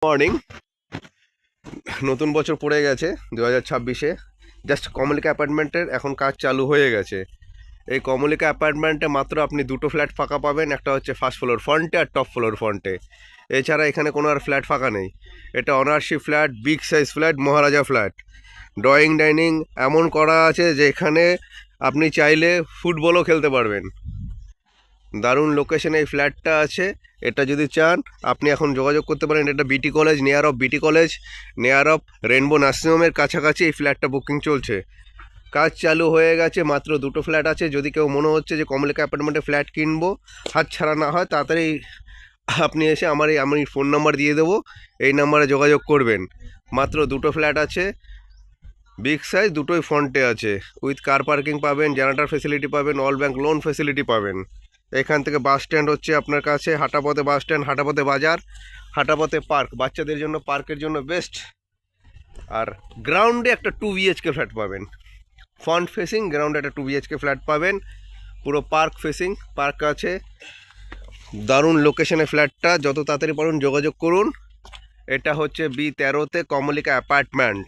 Morning. নতুন বছর পড়ে গেছে 2026-এ। জাস্ট কমলিকা অ্যাপার্টমেন্টের এখন কাজ চালু হয়ে গেছে। এই কমলিকা অ্যাপার্টমেন্টে মাত্র আপনি দুটো ফ্ল্যাট ফাঁকা পাবেন, একটা হচ্ছে ফার্স্ট ফ্লোর ফ্রন্টে আর টপ ফ্লোর ফ্রন্টে। এছাড়া এখানে কোনো আর ফ্ল্যাট ফাঁকা নেই। এটা ownership flat, big size flat, Maharaja flat. Drawing dining এমন করা আছে যে এখানে আপনি চাইলে ফুটবলও খেলতে পারবেন। দারুণ লোকেশনে এই ফ্ল্যাটটা আছে। এটা যদি চান আপনি এখন যোগাযোগ করতে পারেন। এটা BT college, near of BT college, near of Rainbow নার্সিংহোমের কাছাকাছি এই ফ্ল্যাটটা বুকিং চলছে। কাজ চালু হয়ে গেছে, মাত্র দুটো ফ্ল্যাট আছে। যদি কেউ মনে হচ্ছে যে কমলিকা অ্যাপার্টমেন্টে ফ্ল্যাট কিনবো, হাত ছাড়া না হয়, তাড়াতাড়ি আপনি এসে আমি ফোন নাম্বার দিয়ে দেবো, এই নাম্বারে যোগাযোগ করবেন। মাত্র দুটো ফ্ল্যাট আছে, বিগ সাইজ, দুটোই ফ্রন্টে আছে। উইথ কার পার্কিং পাবেন, জেনারেটর ফেসিলিটি পাবেন, অল ব্যাংক লোন ফেসিলিটি পাবেন। এখান থেকে বাস স্ট্যান্ড হচ্ছে আপনার কাছে, হাঁটাপথে বাস স্ট্যান্ড, হাঁটাপথে বাজার, হাঁটাপথে পার্ক, বাচ্চাদের জন্য পার্কের জন্য বেস্ট। আর গ্রাউন্ডে একটা 2 BHK ফ্ল্যাট পাবেন। ফ্রন্ট ফেসিং গ্রাউন্ডে একটা 2 BHK ফ্ল্যাট পাবেন, পুরো পার্ক ফেসিং, পার্ক আছে। দারুণ লোকেশনে ফ্ল্যাটটা, যত তাড়াতাড়ি পারুন যোগাযোগ করুন। এটা হচ্ছে B13-তে কমলিকা অ্যাপার্টমেন্ট।